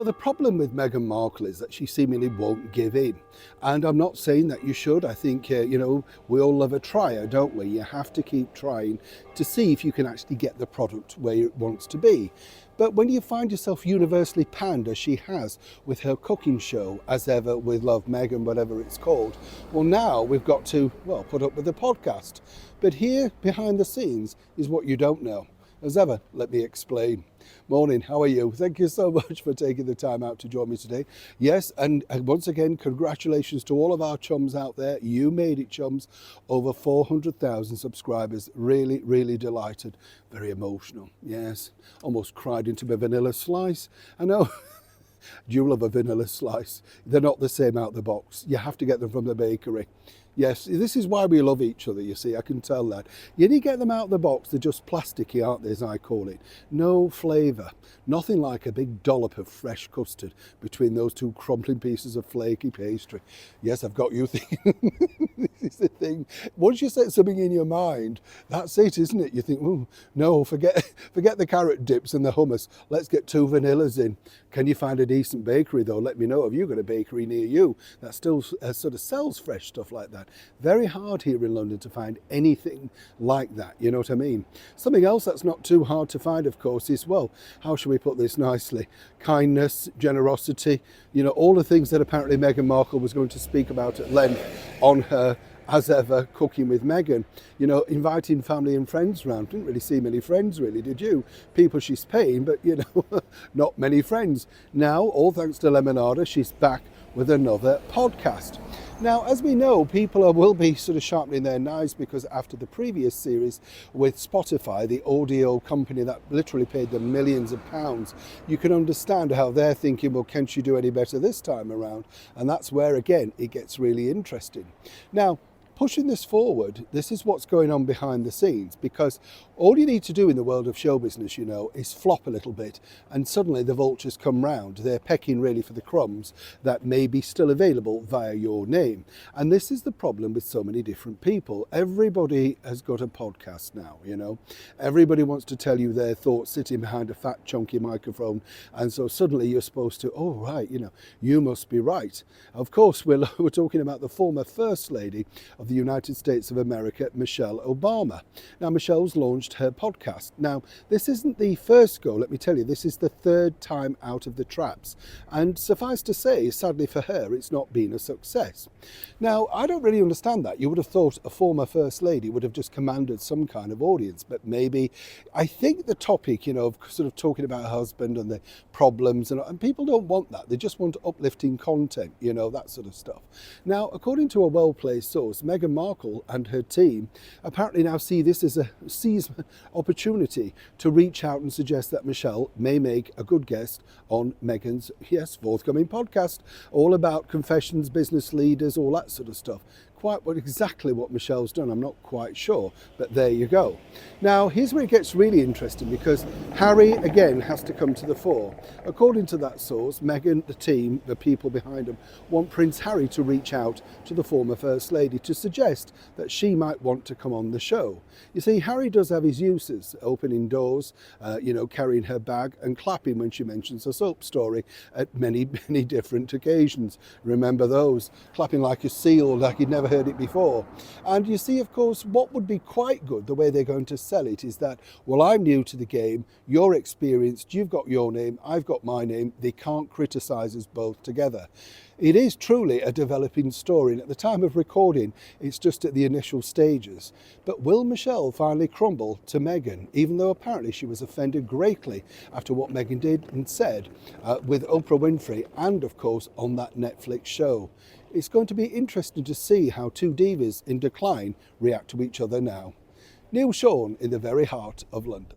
Well, the problem with Meghan Markle is that she seemingly won't give in. And I'm not saying that you should. I think, we all love a trier, don't we? You have to keep trying to see if you can actually get the product where it wants to be. But when you find yourself universally panned, as she has with her cooking show, as ever with Love Meghan, whatever it's called, well, now we've got to, put up with the podcast. But here, behind the scenes, is what you don't know. As ever, let me explain. Morning, how are you? Thank you so much for taking the time out to join me today. Yes, and once again, congratulations to all of our chums out there. You made it, chums. Over 400,000 subscribers. Really, really delighted. Very emotional. Yes, almost cried into my vanilla slice. I know. Do you love a vanilla slice? They're not the same out the box. You have to get them from the bakery. Yes, this is why we love each other, you see, I can tell that. You need to get them out of the box, they're just plasticky, aren't they, as I call it. No flavour, nothing like a big dollop of fresh custard between those two crumpling pieces of flaky pastry. Yes, I've got you thinking, this is the thing. Once you set something in your mind, that's it, isn't it? You think, oh, no, forget the carrot dips and the hummus, let's get 2 vanillas in. Can you find a decent bakery though? Let me know, have you got a bakery near you that still sort of sells fresh stuff like that? Very hard here in London to find anything like that, you know what I mean? Something else that's not too hard to find, of course, is, well, how shall we put this nicely? Kindness, generosity, all the things that apparently Meghan Markle was going to speak about at length on her as ever cooking with Meghan, inviting family and friends round. Didn't really see many friends, really, did you? People she's paying, but not many friends. Now, all thanks to Lemonada, she's back with another podcast. Now, as we know, people will be sort of sharpening their knives because after the previous series with Spotify, the audio company that literally paid them millions of pounds, you can understand how they're thinking, well, can she do any better this time around? And that's where, again, it gets really interesting. Now, pushing this forward, this is what's going on behind the scenes, because all you need to do in the world of show business, is flop a little bit and suddenly the vultures come round. They're pecking really for the crumbs that may be still available via your name. And this is the problem with so many different people. Everybody has got a podcast now, Everybody wants to tell you their thoughts sitting behind a fat chunky microphone. And so suddenly you're supposed to, oh, right, you must be right. Of course, we're talking about the former First Lady of the United States of America, Michelle Obama. Now, Michelle's launched her podcast. Now, this isn't the first go, let me tell you, this is the 3rd time out of the traps. And suffice to say, sadly for her, it's not been a success. Now, I don't really understand that. You would have thought a former First Lady would have just commanded some kind of audience, but maybe, I think the topic, of sort of talking about her husband and the problems, and people don't want that. They just want uplifting content, that sort of stuff. Now, according to a well-placed source, Meghan Markle and her team apparently now see this as a seized opportunity to reach out and suggest that Michelle may make a good guest on Meghan's, forthcoming podcast, all about confessions, business leaders, all that sort of stuff. Exactly what Michelle's done, I'm not quite sure, but there you go. Now, here's where it gets really interesting, because Harry, again, has to come to the fore. According to that source, Meghan, the team, the people behind them, want Prince Harry to reach out to the former First Lady to suggest that she might want to come on the show. You see, Harry does have his uses, opening doors, carrying her bag and clapping when she mentions a soap story at many, many different occasions. Remember those? Clapping like a seal, like he'd never heard it before. And you see, of course, what would be quite good, the way they're going to sell it, is that, well, I'm new to the game, you're experienced, you've got your name, I've got my name, they can't criticise us both together. It is truly a developing story, and at the time of recording, it's just at the initial stages. But will Michelle finally crumble to Meghan, even though apparently she was offended greatly after what Meghan did and said with Oprah Winfrey and, of course, on that Netflix show? It's going to be interesting to see how two divas in decline react to each other now. Neil Sean in the very heart of London.